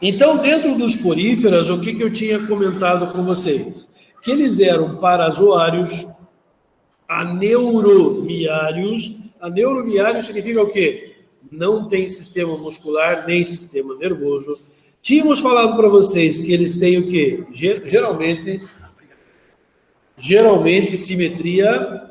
Então, dentro dos poríferas, o que eu tinha comentado com vocês? Que eles eram parazoários, aneuromiários. Aneuromiário significa o quê? Não tem sistema muscular nem sistema nervoso. Tínhamos falado para vocês que eles têm o quê? Geralmente simetria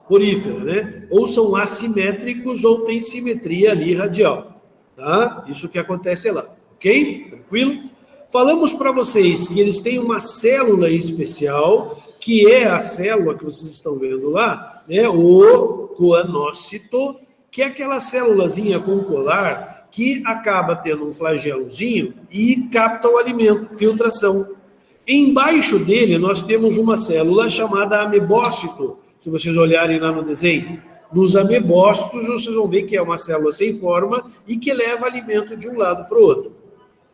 porífera, né? Ou são assimétricos ou tem simetria ali radial, tá? Isso que acontece lá, ok? Tranquilo? Falamos para vocês que eles têm uma célula especial, que é a célula que vocês estão vendo lá, né? O coanócito, que é aquela célulazinha com colar que acaba tendo um flagelozinho e capta o alimento, filtração. Embaixo dele, nós temos uma célula chamada amebócito. Se vocês olharem lá no desenho, nos amebócitos, vocês vão ver que é uma célula sem forma e que leva alimento de um lado para o outro.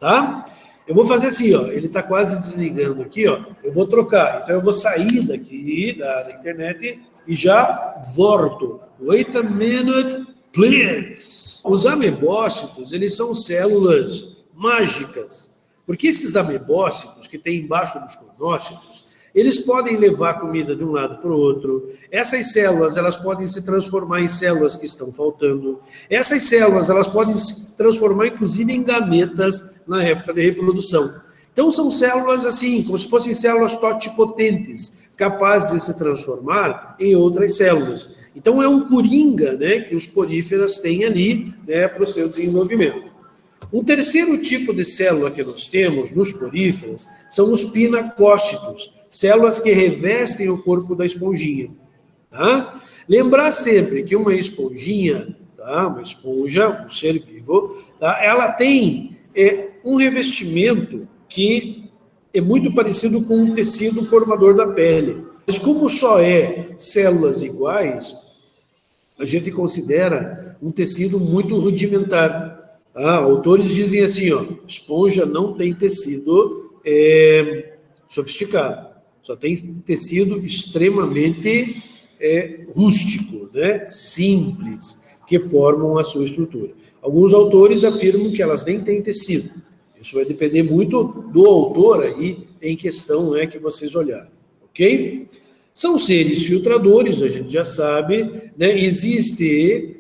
Tá? Eu vou fazer assim, ó. Ele está quase desligando aqui, ó. Eu vou trocar. Então, eu vou sair daqui da internet e já volto. Wait a minute, please. Os amebócitos, eles são células mágicas. Porque esses amebócitos que tem embaixo dos conócitos, eles podem levar comida de um lado para o outro. Essas células, elas podem se transformar em células que estão faltando. Essas células, elas podem se transformar, inclusive, em gametas na época de reprodução. Então, são células assim, como se fossem células totipotentes, capazes de se transformar em outras células. Então, é um coringa, né, que os poríferas têm ali, né, para o seu desenvolvimento. Um terceiro tipo de célula que nós temos nos poríferas são os pinacócitos, células que revestem o corpo da esponjinha. Tá? Lembrar sempre que uma esponjinha, tá? Uma esponja, um ser vivo, tá? Ela tem um revestimento que é muito parecido com um tecido formador da pele. Mas como só células iguais, a gente considera um tecido muito rudimentar. Autores dizem assim, ó, esponja não tem tecido sofisticado, só tem tecido extremamente rústico, né, simples, que formam a sua estrutura. Alguns autores afirmam que elas nem têm tecido. Isso vai depender muito do autor aí em questão, né, que vocês olharem, ok? São seres filtradores, a gente já sabe, né, existe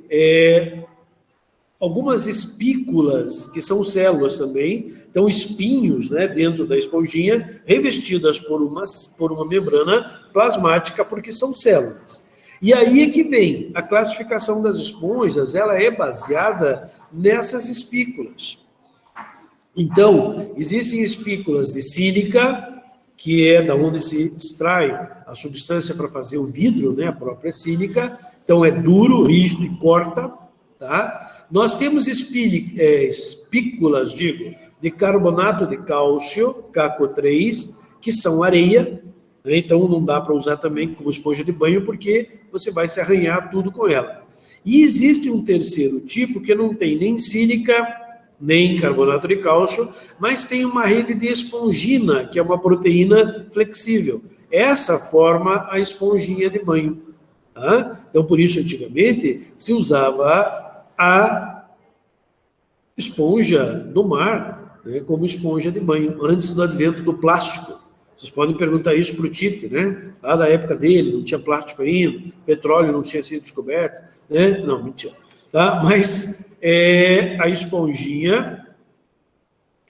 algumas espículas, que são células também, então espinhos, né, dentro da esponjinha, revestidas por uma membrana plasmática, porque são células. E aí é que vem a classificação das esponjas, ela é baseada nessas espículas. Então, existem espículas de sílica, que é da onde se extrai a substância para fazer o vidro, né, a própria sílica, então é duro, rígido e corta, tá? Nós temos espículas, de carbonato de cálcio, CaCO3, que são areia, né? Então não dá para usar também como esponja de banho, porque você vai se arranhar tudo com ela. E existe um terceiro tipo que não tem nem sílica, nem carbonato de cálcio, mas tem uma rede de espongina, que é uma proteína flexível. Essa forma a esponjinha de banho. Tá? Então, por isso, antigamente, se usava a esponja do mar, né, como esponja de banho, antes do advento do plástico. Vocês podem perguntar isso para o Tite, né? Lá da época dele, não tinha plástico ainda, petróleo não tinha sido descoberto, né? Não, mentira. Tá? Mas a esponjinha,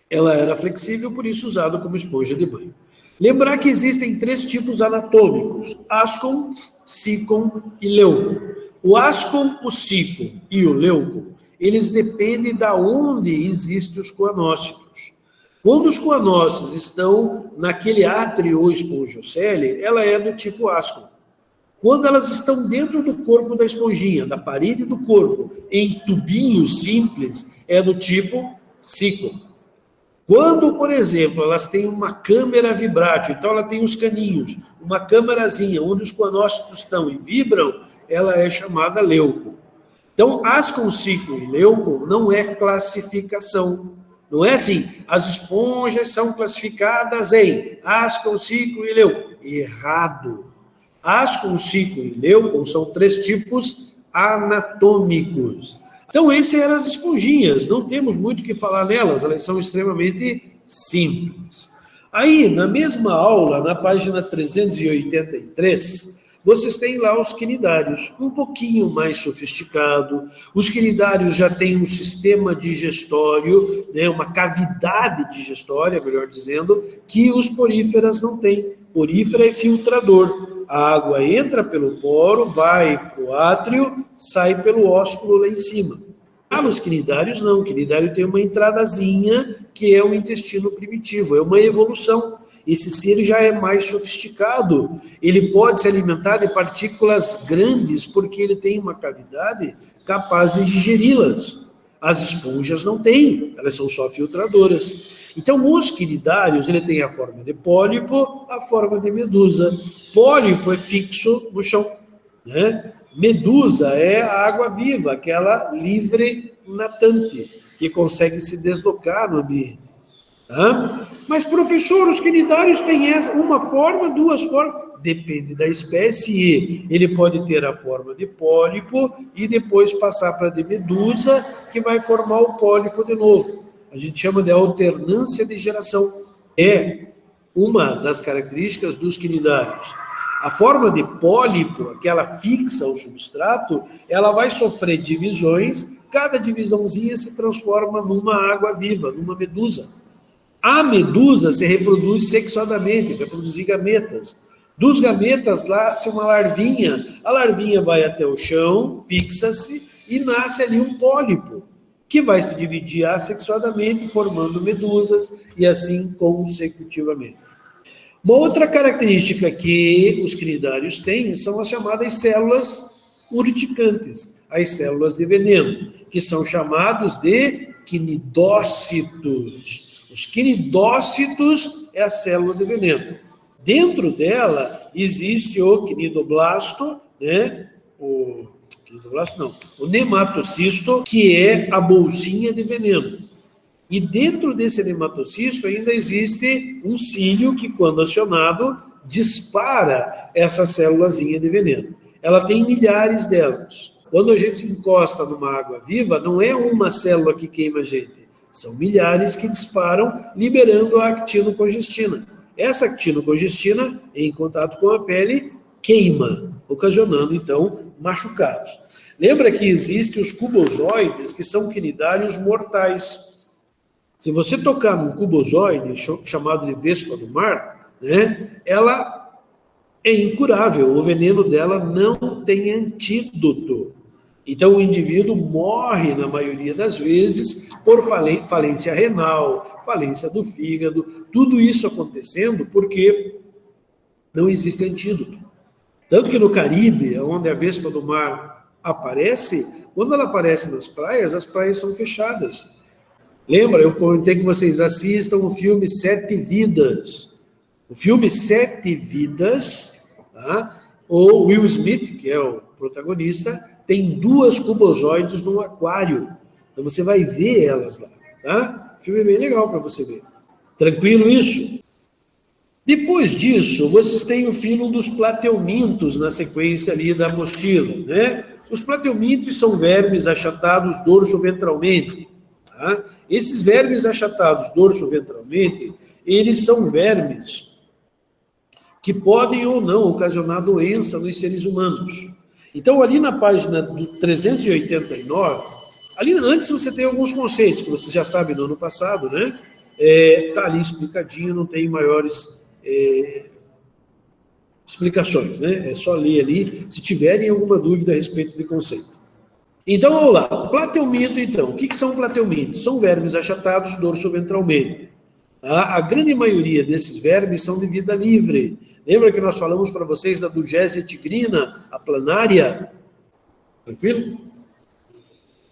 ela era flexível, por isso usada como esponja de banho. Lembrar que existem 3 tipos anatômicos: ascon, sicon e leucon. O ascon, o sicon e o leucon, eles dependem de onde existem os coanócitos. Quando os coanócitos estão naquele átrio ou espongiocele, ela é do tipo ascon. Quando elas estão dentro do corpo da esponjinha, da parede do corpo, em tubinhos simples, é do tipo sicon. Quando, por exemplo, elas têm uma câmara vibrátil, então ela tem os caninhos, uma câmarazinha onde os coanócitos estão e vibram, ela é chamada leucon. Então, ascon, sicon e leucon não é classificação. Não é assim, as esponjas são classificadas em ascon, sicon e leucon. Errado. Ascon, sicon e leucon são 3 tipos anatômicos. Então, essas eram as esponjinhas. Não temos muito o que falar nelas, elas são extremamente simples. Aí, na mesma aula, na página 383, vocês têm lá os quinidários, um pouquinho mais sofisticado. Os quinidários já têm um sistema digestório, né, uma cavidade digestória, melhor dizendo, que os poríferas não têm. Porífera é filtrador. A água entra pelo poro, vai para o átrio, sai pelo ósculo lá em cima. Os quinidários não. O quinidário tem uma entradazinha que é o intestino primitivo, é uma evolução. Esse ser já é mais sofisticado, ele pode se alimentar de partículas grandes porque ele tem uma cavidade capaz de digeri-las. As esponjas não têm, elas são só filtradoras. Então, os quinidários, ele tem a forma de pólipo, a forma de medusa. Pólipo é fixo no chão, né? Medusa é a água-viva, aquela livre natante, que consegue se deslocar no ambiente. Tá? Mas, professor, os quinidários têm uma forma, duas formas? Depende da espécie. Ele pode ter a forma de pólipo e depois passar para de medusa, que vai formar o pólipo de novo. A gente chama de alternância de geração. É uma das características dos quinidários. A forma de pólipo, aquela fixa ao substrato, ela vai sofrer divisões, cada divisãozinha se transforma numa água-viva, numa medusa. A medusa se reproduz sexuadamente, vai produzir gametas. Dos gametas nasce uma larvinha, a larvinha vai até o chão, fixa-se e nasce ali um pólipo, que vai se dividir assexuadamente, formando medusas e assim consecutivamente. Uma outra característica que os quinidários têm são as chamadas células urticantes, as células de veneno, que são chamados de quinidócitos. Os quinidócitos é a célula de veneno. Dentro dela existe o quinidoblasto, né? O nematocisto, que é a bolsinha de veneno. E dentro desse nematocisto ainda existe um cílio que, quando acionado, dispara essa célulazinha de veneno. Ela tem milhares delas. Quando a gente encosta numa água viva, não é uma célula que queima a gente. São milhares que disparam, liberando a actinocongestina. Essa actinocongestina, em contato com a pele, queima, ocasionando, então, machucados. Lembra que existem os cubozoides, que são quinidários mortais. Se você tocar num cubozoide, chamado de vespa do mar, né, ela é incurável, o veneno dela não tem antídoto. Então, o indivíduo morre, na maioria das vezes, por falência renal, falência do fígado, tudo isso acontecendo porque não existe antídoto. Tanto que no Caribe, onde a vespa do mar aparece, quando ela aparece nas praias, as praias são fechadas. Lembra, eu comentei que vocês assistam o filme Sete Vidas. O filme Sete Vidas, tá? O Will Smith, que é o protagonista, tem 2 cubozoides num aquário. Então você vai ver elas lá, tá? O filme é bem legal para você ver. Tranquilo isso? Depois disso, vocês têm o filo dos plateumintos na sequência ali da apostila, né? Os plateumintos são vermes achatados dorso-ventralmente, tá? Esses vermes achatados dorso-ventralmente, eles são vermes que podem ou não ocasionar doença nos seres humanos. Então, ali na página 389, ali antes você tem alguns conceitos que vocês já sabem do ano passado, né? Está ali explicadinho, não tem maiores explicações, né? É só ler ali, se tiverem alguma dúvida a respeito de conceito. Então, vamos lá. Plateumito, então. O que são plateumitos? São vermes achatados dorso-ventralmente. A grande maioria desses vermes são de vida livre. Lembra que nós falamos para vocês da Dugésia tigrina, a planária? Tranquilo?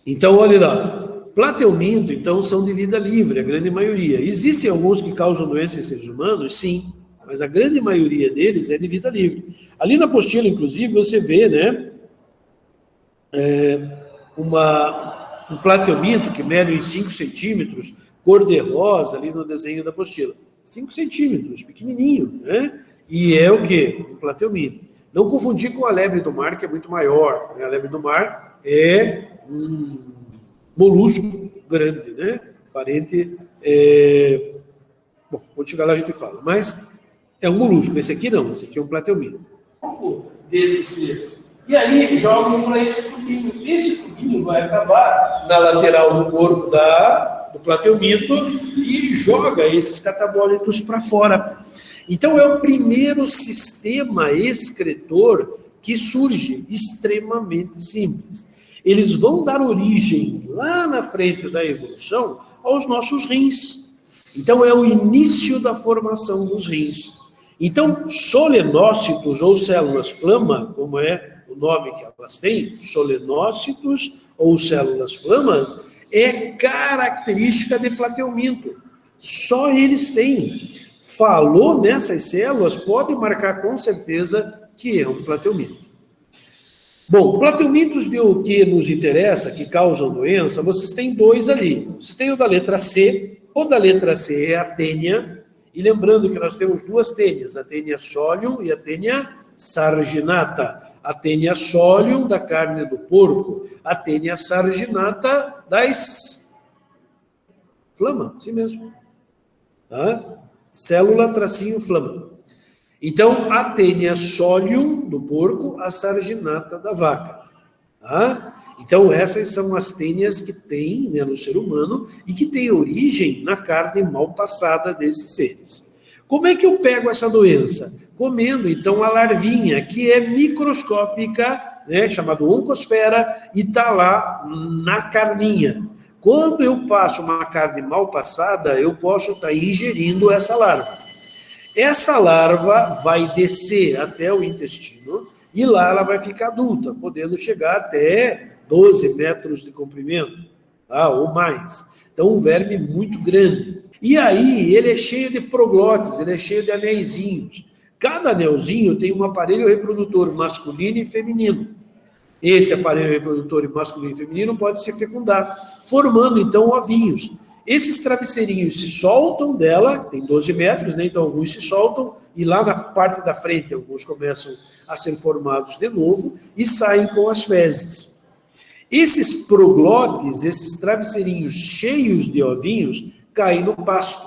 Então, olha lá. Plateuminto, então, são de vida livre, a grande maioria. Existem alguns que causam doença em seres humanos? Sim. Mas a grande maioria deles é de vida livre. Ali na apostila, inclusive, você vê, né? Um plateuminto que mede uns 5 centímetros, cor-de-rosa, ali no desenho da apostila. 5 centímetros, pequenininho, né? E é o quê? Um plateuminto. Não confundir com a lebre do mar, que é muito maior, né? A lebre do mar é um molusco grande, né? Parente, bom, quando chegar lá a gente fala, mas é um molusco. Esse aqui não, esse aqui é um platelminto. Desse ser. E aí jogam para esse tubinho. Esse tubinho vai acabar na lateral do corpo do platelminto e joga esses catabólitos para fora. Então é o primeiro sistema excretor que surge, extremamente simples. Eles vão dar origem, lá na frente da evolução, aos nossos rins. Então é o início da formação dos rins. Então, solenócitos ou células flama, como é o nome que elas têm, solenócitos ou células flamas, é característica de platelminto. Só eles têm. Falou nessas células, pode marcar com certeza que é um platelminto. Bom, platelmintos de o que nos interessa, que causam doença, vocês têm dois ali. Vocês têm o da letra C. O da letra C é a tênia. E lembrando que nós temos duas tênias, a tênia solium e a tênia sarginata. A tênia solium da carne do porco, a tênia sarginata das flama, assim mesmo. Tá? Célula tracinho flama. Então, a tênia solium do porco, a sarginata da vaca. Tá? Então, essas são as tênias que tem, né, no ser humano e que tem origem na carne mal passada desses seres. Como é que eu pego essa doença? Comendo, então, a larvinha, que é microscópica, né, chamada oncosfera, e está lá na carninha. Quando eu passo uma carne mal passada, eu posso estar ingerindo essa larva. Essa larva vai descer até o intestino e lá ela vai ficar adulta, podendo chegar até 12 metros de comprimento, tá? Ou mais. Então, um verme muito grande. E aí, ele é cheio de proglótis, ele é cheio de anéisinhos. Cada anelzinho tem um aparelho reprodutor masculino e feminino. Esse aparelho reprodutor masculino e feminino pode se fecundar, formando, então, ovinhos. Esses travesseirinhos se soltam dela, tem 12 metros, né? Então alguns se soltam, e lá na parte da frente, alguns começam a ser formados de novo e saem com as fezes. Esses proglotes, esses travesseirinhos cheios de ovinhos, caem no pasto.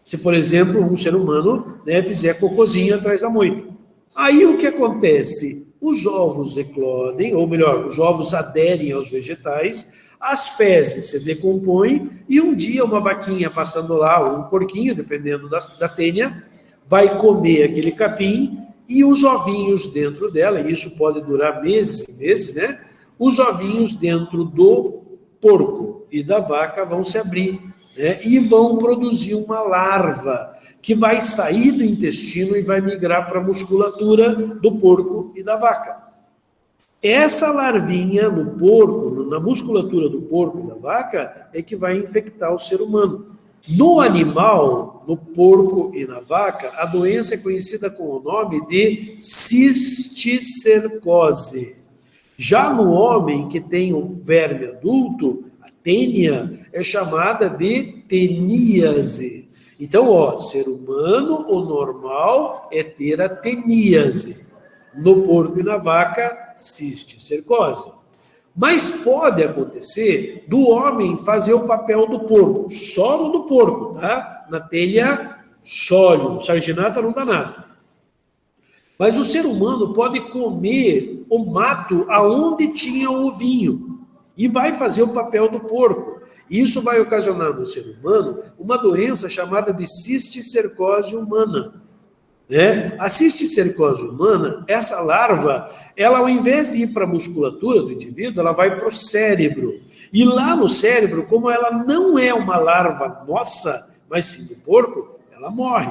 Se, por exemplo, um ser humano, né, fizer cocôzinho atrás da moita. Aí o que acontece? Os ovos eclodem, ou melhor, os ovos aderem aos vegetais, as fezes se decompõem e um dia uma vaquinha passando lá, ou um porquinho, dependendo da tênia, vai comer aquele capim e os ovinhos dentro dela, e isso pode durar meses e meses, né? Os ovinhos dentro do porco e da vaca vão se abrir, né? E vão produzir uma larva que vai sair do intestino e vai migrar para a musculatura do porco e da vaca. Essa larvinha no porco, na musculatura do porco e da vaca, é que vai infectar o ser humano. No animal, no porco e na vaca, a doença é conhecida com o nome de cisticercose. Já no homem que tem um verme adulto, a tênia é chamada de teníase. Então, ser humano, o normal é ter a teníase. No porco e na vaca, cisticercose. Mas pode acontecer do homem fazer o papel do porco, só no do porco, tá? Na tênia solium, sarginata não dá nada. Mas o ser humano pode comer o mato aonde tinha o ovinho e vai fazer o papel do porco. Isso vai ocasionar no ser humano uma doença chamada de cisticercose humana. Né? A cisticercose humana, essa larva, ela ao invés de ir para a musculatura do indivíduo, ela vai para o cérebro. E lá no cérebro, como ela não é uma larva nossa, mas sim do porco, ela morre.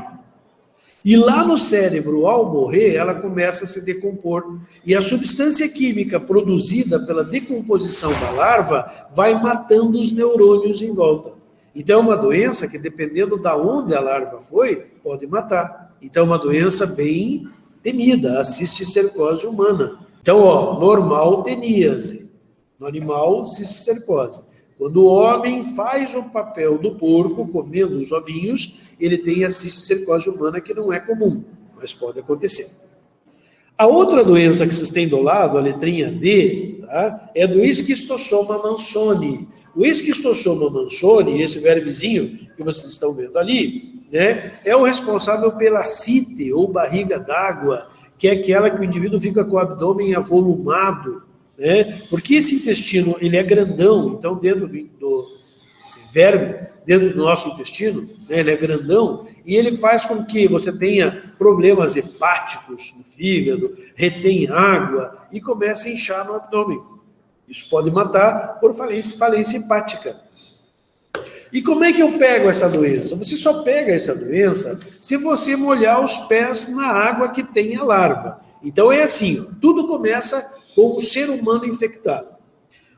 E lá no cérebro, ao morrer, ela começa a se decompor. E a substância química produzida pela decomposição da larva vai matando os neurônios em volta. Então, é uma doença que, dependendo de onde a larva foi, pode matar. Então, é uma doença bem temida, a cisticercose humana. Então, normal, teníase. No animal, cisticercose. Quando o homem faz o papel do porco, comendo os ovinhos, ele tem a cisticercose humana, que não é comum, mas pode acontecer. A outra doença que vocês têm do lado, a letrinha D, tá? É do esquistossoma mansoni. O esquistossoma mansoni, esse vermezinho que vocês estão vendo ali, né, é o responsável pela cite, ou barriga d'água, que é aquela que o indivíduo fica com o abdômen avolumado, né, porque esse intestino, ele é grandão, então dentro esse verme, dentro do nosso intestino, né, ele é grandão, e ele faz com que você tenha problemas hepáticos no fígado, retém água e comece a inchar no abdômen. Isso pode matar por falência hepática. E como é que eu pego essa doença? Você só pega essa doença se você molhar os pés na água que tem a larva. Então é assim, tudo começa com o ser humano infectado.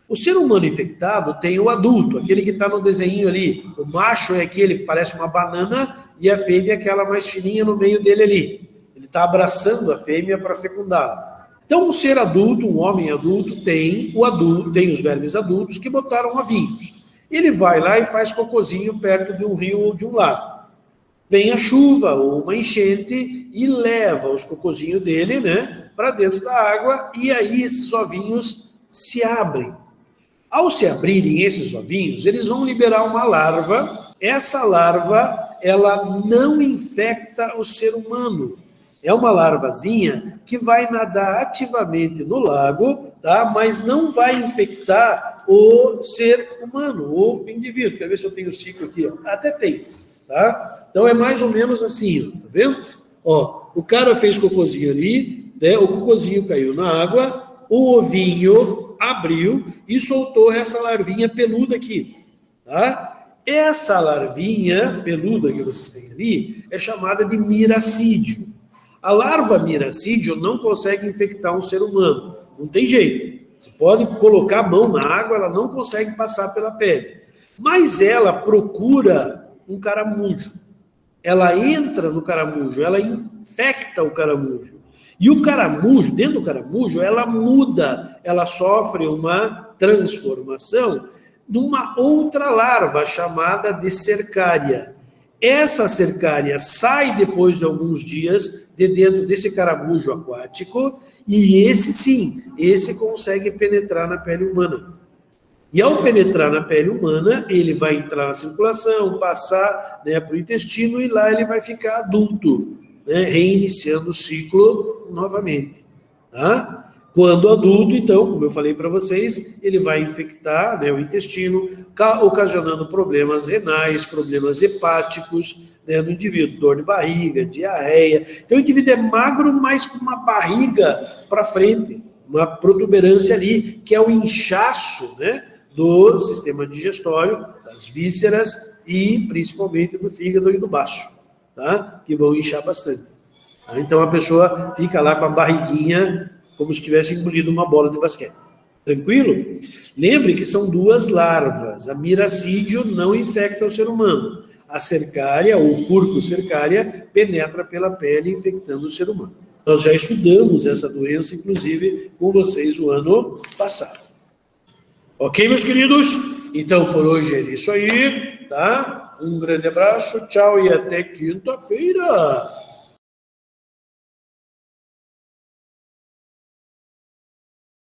O ser humano infectado tem o adulto, aquele que está no desenho ali. O macho é aquele que parece uma banana e a fêmea é aquela mais fininha no meio dele ali. Ele está abraçando a fêmea para fecundá-la. Então, um ser adulto, um homem adulto, tem os vermes adultos que botaram ovinhos. Ele vai lá e faz cocôzinho perto de um rio ou de um lago. Vem a chuva ou uma enchente e leva os cocôzinhos dele, né, para dentro da água, e aí esses ovinhos se abrem. Ao se abrirem esses ovinhos, eles vão liberar uma larva. Essa larva, ela não infecta o ser humano. É uma larvazinha que vai nadar ativamente no lago, tá? Mas não vai infectar o ser humano, o indivíduo. Quer ver se eu tenho o ciclo aqui? Ó. Até tem, tá? Então é mais ou menos assim, ó, tá vendo? Ó, o cara fez cocôzinho ali, né? O cocôzinho caiu na água, o ovinho abriu e soltou essa larvinha peluda aqui, tá? Essa larvinha peluda que vocês têm ali é chamada de miracídio. A larva miracídio não consegue infectar um ser humano, não tem jeito. Você pode colocar a mão na água, ela não consegue passar pela pele. Mas ela procura um caramujo. Ela entra no caramujo, ela infecta o caramujo. E o caramujo, dentro do caramujo, ela muda, ela sofre uma transformação numa outra larva chamada de cercária. Essa cercária sai depois de alguns dias de dentro desse caramujo aquático e esse consegue penetrar na pele humana. E ao penetrar na pele humana, ele vai entrar na circulação, passar, né, para o intestino e lá ele vai ficar adulto, né, reiniciando o ciclo novamente. Tá? Quando adulto, então, como eu falei para vocês, ele vai infectar, né, o intestino, ocasionando problemas renais, problemas hepáticos, né, no indivíduo, dor de barriga, diarreia. Então, o indivíduo é magro, mas com uma barriga para frente, uma protuberância ali, que é o inchaço, né, do sistema digestório, das vísceras e principalmente do fígado e do baço, tá? Que vão inchar bastante. Tá? Então, a pessoa fica lá com a barriguinha como se tivesse engolido uma bola de basquete. Tranquilo? Lembre que são duas larvas. A miracídio não infecta o ser humano. A cercária, ou furco-cercária, penetra pela pele, infectando o ser humano. Nós já estudamos essa doença, inclusive, com vocês o ano passado. Ok, meus queridos? Então, por hoje é isso aí, tá? Um grande abraço, tchau e até quinta-feira.